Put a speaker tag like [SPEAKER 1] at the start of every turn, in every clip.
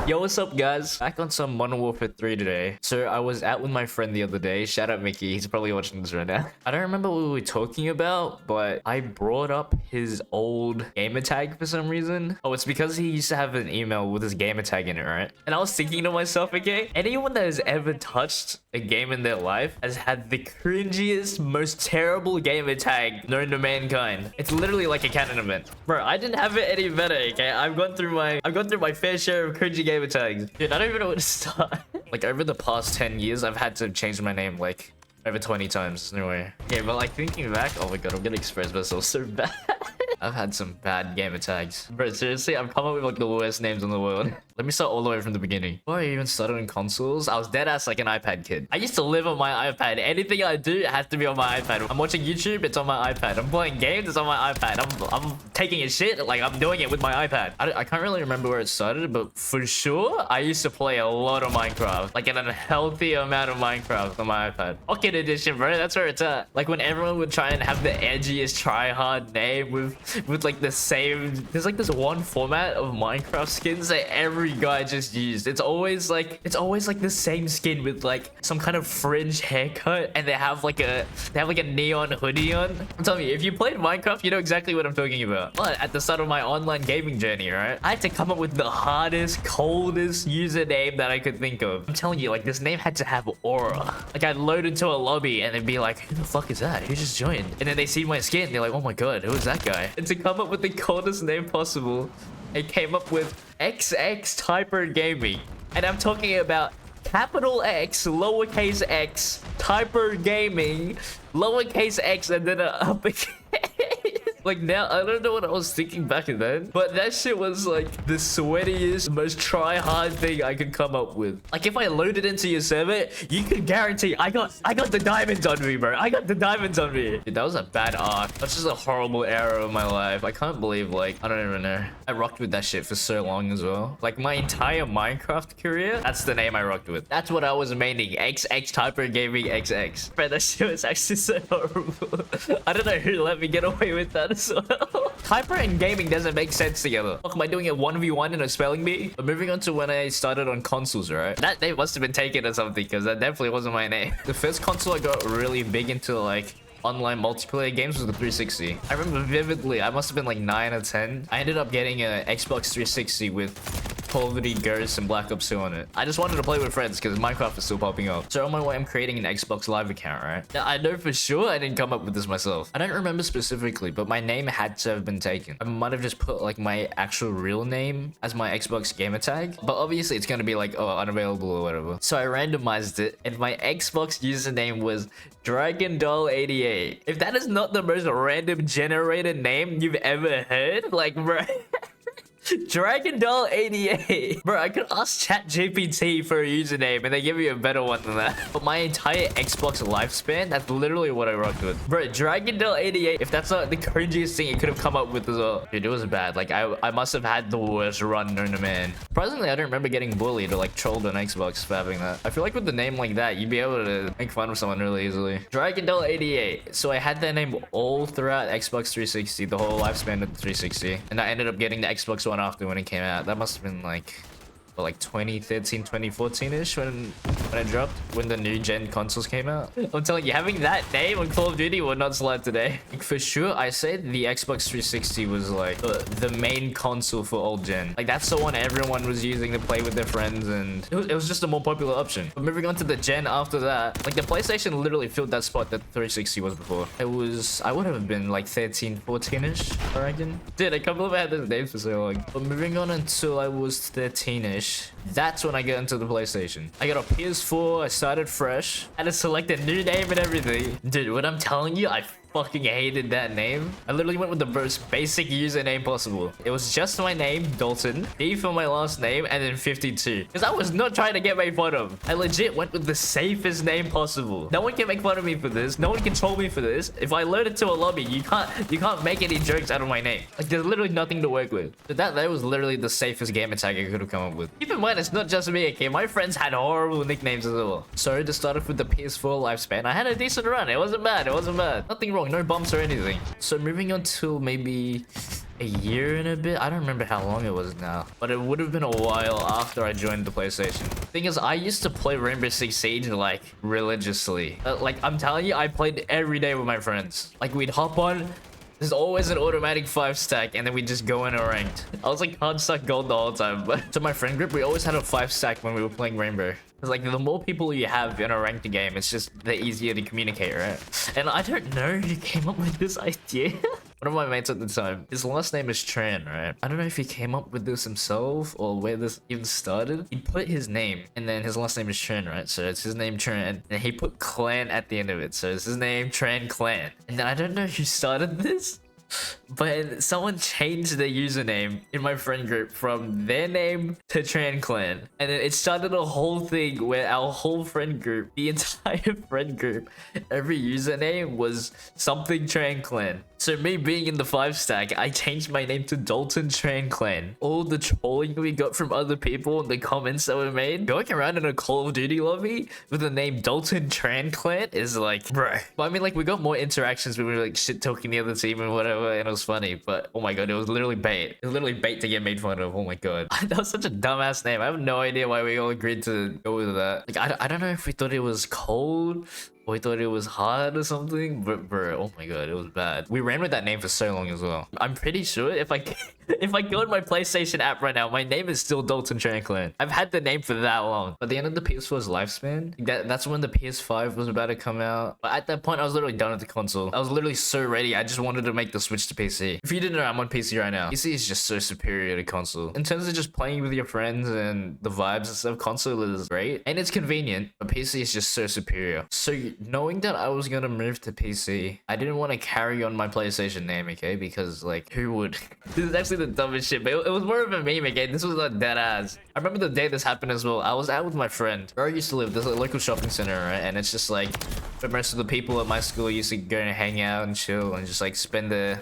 [SPEAKER 1] Yo, what's up, guys? Back on some Modern Warfare 3 today. So I was out with my friend the other day. Shout out Mickey. He's probably watching this right now. I don't remember what we were talking about, but I brought up his old gamertag for some reason. Oh, it's because he used to have an email with his gamertag in it, right? And I was thinking to myself, okay, anyone that has ever touched a game in their life has had the cringiest, most terrible gamertag known to mankind. It's literally like a canon event. Bro, I didn't have it any better, okay? I've gone through my fair share of cringy gamertags. Dude, I don't even know where to start. Like, over the past 10 years, I've had to change my name, like, over 20 times. No way. Okay, but like, thinking back, oh my god, I'm gonna express myself so bad. I've had some bad gamer tags. Bro, seriously, I've come up with like the worst names in the world. Let me start all the way from the beginning. Before I even started in consoles, I was dead ass like an iPad kid. I used to live on my iPad. Anything I do has to be on my iPad. I'm watching YouTube, it's on my iPad. I'm playing games, it's on my iPad. I'm taking a shit, like I'm doing it with my iPad. I can't really remember where it started, but for sure, I used to play a lot of Minecraft. Like an unhealthy amount of Minecraft on my iPad. Pocket edition, bro, that's where it's at. Like when everyone would try and have the edgiest try-hard name with like the same, there's like this one format of Minecraft skins that every guy just used. It's always like the same skin with like some kind of fringe haircut, and they have like a neon hoodie on. I'm telling you, if you played Minecraft, you know exactly what I'm talking about. But at the start of my online gaming journey, right, I had to come up with the hardest, coldest username that I could think of. I'm telling you, like this name had to have aura. Like I'd load into a lobby and they'd be like, who the fuck is that? Who just joined? And then they see my skin, they're like, oh my god, who is that guy? And to come up with the coldest name possible, I came up with XX Typer Gaming. And I'm talking about capital X, lowercase x, Typer Gaming, lowercase x, and then an uppercase. Like now, I don't know what I was thinking back then, but that shit was like the sweatiest, most try-hard thing I could come up with. Like if I loaded into your server, you could guarantee I got the diamonds on me, bro. I got the diamonds on me. Dude, that was a bad arc. That's just a horrible era of my life. I can't believe, like, I don't even know. I rocked with that shit for so long as well. Like my entire Minecraft career, that's the name I rocked with. That's what I was maining. XX Typer Gaming XX. Bro, that shit was actually so horrible. I don't know who let me get away with that as well. Typer and gaming doesn't make sense together. Fuck, am I doing a 1v1 in a spelling bee? But moving on to when I started on consoles, right? That name must have been taken or something, because that definitely wasn't my name. The first console I got really big into, like, online multiplayer games was the 360. I remember vividly, I must have been like 9 or 10. I ended up getting an Xbox 360 with Call of Duty Ghosts and Black Ops 2 on it. I just wanted to play with friends because Minecraft was still popping up. So on my way, I'm creating an Xbox Live account, right? Now, I know for sure I didn't come up with this myself. I don't remember specifically, but my name had to have been taken. I might have just put like my actual real name as my Xbox gamer tag, but obviously it's going to be like, oh, unavailable or whatever. So I randomized it, and my Xbox username was DragonDoll88. If that is not the most random generated name you've ever heard, like, bro. DragonDoll88. Bro, I could ask ChatGPT for a username and they give me a better one than that. But my entire Xbox lifespan, that's literally what I rocked with. Bro, DragonDoll88, if that's not the cringiest thing you could have come up with as well. Dude, it was bad. Like, I must have had the worst run known to man. Surprisingly, I don't remember getting bullied or like trolled on Xbox for having that. I feel like with the name like that, you'd be able to make fun of someone really easily. DragonDoll88. So I had that name all throughout Xbox 360, the whole lifespan of the 360. And I ended up getting the Xbox One after when it came out. That must have been like 2013, 2014-ish when it dropped, when the new gen consoles came out. I'm telling you, having that name on Call of Duty would not slide today. Like, for sure, I said the Xbox 360 was like the main console for old gen. Like that's the one everyone was using to play with their friends, and it was just a more popular option. But moving on to the gen after that, like the PlayStation literally filled that spot that 360 was before. I would have been like 13, 14-ish, I reckon. Dude, I can't believe I had this name for so long. But moving on until I was 13-ish, that's when I got into the PlayStation. I got a PS4, I started fresh, had to select a new name and everything. Dude, what I'm telling you, I fucking hated that name. I literally went with the most basic username possible. It was just my name, Dalton, D for my last name, and then 52. Because I was not trying to get made fun of. I legit went with the safest name possible. No one can make fun of me for this. No one can troll me for this. If I load into a lobby, you can't make any jokes out of my name. Like there's literally nothing to work with. But that was literally the safest gamer tag I could have come up with. Keep in mind, it's not just me, okay? My friends had horrible nicknames as well. So to start off with the PS4 lifespan, I had a decent run. It wasn't bad. It wasn't bad. Nothing wrong. No bumps or anything. So moving on to maybe a year and a bit. I don't remember how long it was now, but it would have been a while after I joined the PlayStation. Thing is, I used to play Rainbow Six Siege like religiously. Like I'm telling you, I played every day with my friends. Like we'd hop on. There's always an automatic 5-stack, and then we just go in a ranked. I was like hard stuck gold the whole time. But to my friend group, we always had a 5-stack when we were playing Rainbow. Cause like the more people you have in a ranked game, it's just the easier to communicate, right? And I don't know who came up with this idea. One of my mates at the time, his last name is Tran, right? I don't know if he came up with this himself or where this even started. He put his name and then his last name is Tran, right? So it's his name Tran, and he put clan at the end of it. So it's his name Tran Clan. And then I don't know who started this, but someone changed their username in my friend group from their name to Tran Clan. And then it started a whole thing where our whole friend group, the entire friend group, every username was something Tran Clan. So me being in the 5-stack, I changed my name to Dalton Tran Clan. All the trolling we got from other people and the comments that were made, going around in a Call of Duty lobby with the name Dalton Tran Clan is like, bruh. But I mean, like, we got more interactions when we were like shit talking the other team and whatever, and it was funny. But oh my god, it was literally bait. It was literally bait to get made fun of. Oh my god. That was such a dumbass name. I have no idea why we all agreed to go with that. Like, I don't know if we thought it was cold, we thought it was hard or something, but bro, oh my god, it was bad. We ran with that name for so long as well. I'm pretty sure if I go in my PlayStation app right now, my name is still Dalton Tranquilin. I've had the name for that long. At the end of the PS4's lifespan, that's when the PS5 was about to come out. But at that point, I was literally done with the console. I was literally so ready. I just wanted to make the switch to PC. If you didn't know, I'm on PC right now. PC is just so superior to console. In terms of just playing with your friends and the vibes and stuff, console is great. And it's convenient, but PC is just so superior. So knowing that I was gonna move to PC, I didn't want to carry on my PlayStation name, okay? Because like, who would? This is actually the dumbest shit, but it was more of a meme, okay? This was like dead ass. I remember the day this happened as well. I was out with my friend where I used to live. There's a local shopping center, right? And it's just like, but most of the people at my school used to go and hang out and chill and just like spend the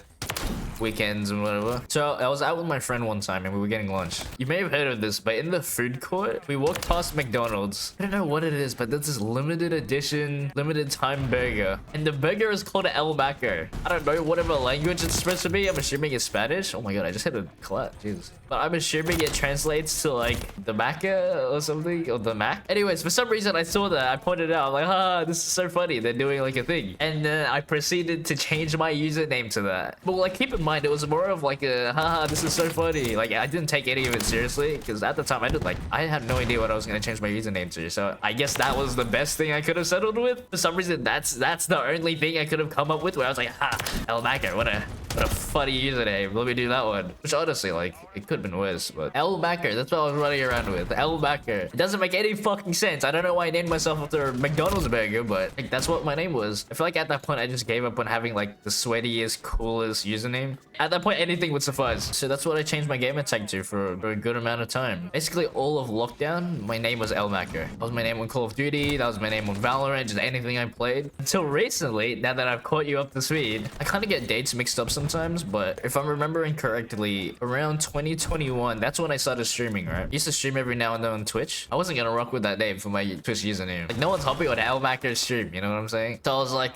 [SPEAKER 1] weekends and whatever. So I was out with my friend one time and we were getting lunch. You may have heard of this, but in the food court, we walked past McDonald's. I don't know what it is, but there's this limited edition, limited time burger. And the burger is called El Maco. I don't know whatever language it's supposed to be. I'm assuming it's Spanish. Oh my god, I just hit a clap. Jesus. But I'm assuming it translates to like the Maca or something, or the Mac. Anyways, for some reason I saw that. I pointed it out. I'm like, ah, this is so funny. They're doing like a thing. And then I proceeded to change my username to that. But like, keep in mind, it was more of like a, haha, this is so funny. Like, I didn't take any of it seriously because at the time I had no idea what I was going to change my username to. So I guess that was the best thing I could have settled with. For some reason, that's the only thing I could have come up with where I was like, ha, El Maco, what a funny username. Let me do that one. Which honestly, like, it could have been worse, but El Maco, that's what I was running around with. El Maco. It doesn't make any fucking sense. I don't know why I named myself after a McDonald's burger, but like, that's what my name was. I feel like at that point, I just gave up on having like the sweatiest, coolest username. At that point, anything would suffice. So that's what I changed my gamer tag to for a good amount of time. Basically, all of lockdown, my name was El Maco. That was my name on Call of Duty. That was my name on Valorant, just anything I played. Until recently, now that I've caught you up to speed, I kind of get dates mixed up sometimes, but if I'm remembering correctly, around 2021, that's when I started streaming, right? I used to stream every now and then on Twitch. I wasn't gonna rock with that name for my Twitch username. Like, no one's hopping on El Maco's stream, you know what I'm saying? So I was like,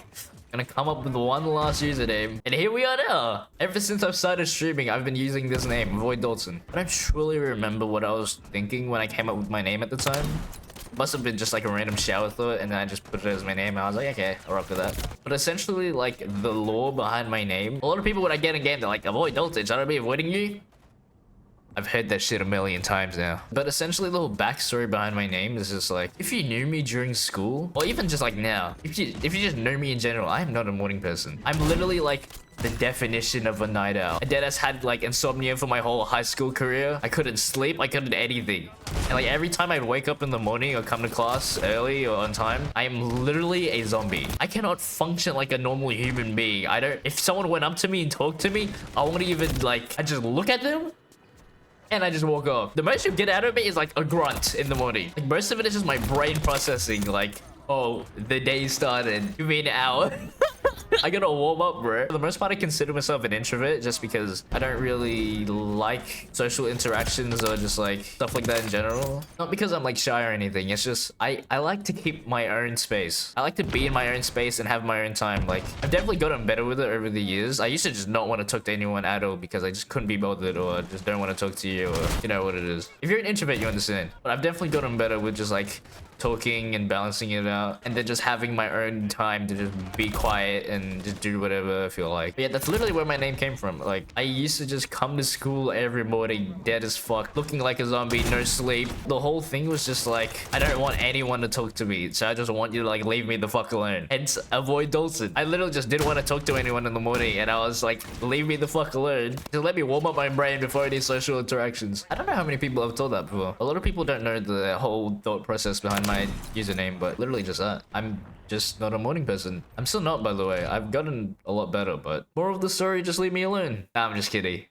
[SPEAKER 1] gonna come up with one last username, and here we are now. Ever since I've started streaming, I've been using this name, avoidDalton. I don't truly remember what I was thinking when I came up with my name at the time. Must have been just like a random shower thought, and then I just put it as my name, and I was like, okay, I'll rock with that. But essentially, like, the lore behind my name, a lot of people when I get in game, they're like, avoidDalton, should I be avoiding you? I've heard that shit a million times now. But essentially, the whole backstory behind my name is just like, if you knew me during school, or even just like now, if you just know me in general, I am not a morning person. I'm literally like the definition of a night owl. I deadass had like insomnia for my whole high school career. I couldn't sleep, I couldn't anything. And like every time I'd wake up in the morning or come to class early or on time, I am literally a zombie. I cannot function like a normal human being. If someone went up to me and talked to me, I won't even like, I just look at them and I just walk off. The most you get out of me is like a grunt in the morning. Like, most of it is just my brain processing like, oh, the day started. Give me an hour. I gotta warm up, bro. For the most part, I consider myself an introvert just because I don't really like social interactions or just like stuff like that in general. Not because I'm like shy or anything. It's just I like to keep my own space. I like to be in my own space and have my own time. Like I've definitely gotten better with it over the years. I used to just not want to talk to anyone at all because I just couldn't be bothered or just don't want to talk to you or you know what it is. If you're an introvert, you understand. But I've definitely gotten better with just like talking and balancing it out and then just having my own time to just be quiet and just do whatever I feel like. But yeah, that's literally where my name came from. Like I used to just come to school every morning dead as fuck, looking like a zombie, no sleep. The whole thing was just like I don't want anyone to talk to me, so I just want you to like leave me the fuck alone. Hence avoidDalton. I literally just didn't want to talk to anyone in the morning and I was like, leave me the fuck alone. Just let me warm up my brain before any social interactions. I don't know how many people have told that before. A lot of people don't know the whole thought process behind my username, but literally just that. I'm just not a morning person. I'm still not, by the way. I've gotten a lot better, but more of the story, just leave me alone. Nah, I'm just kidding.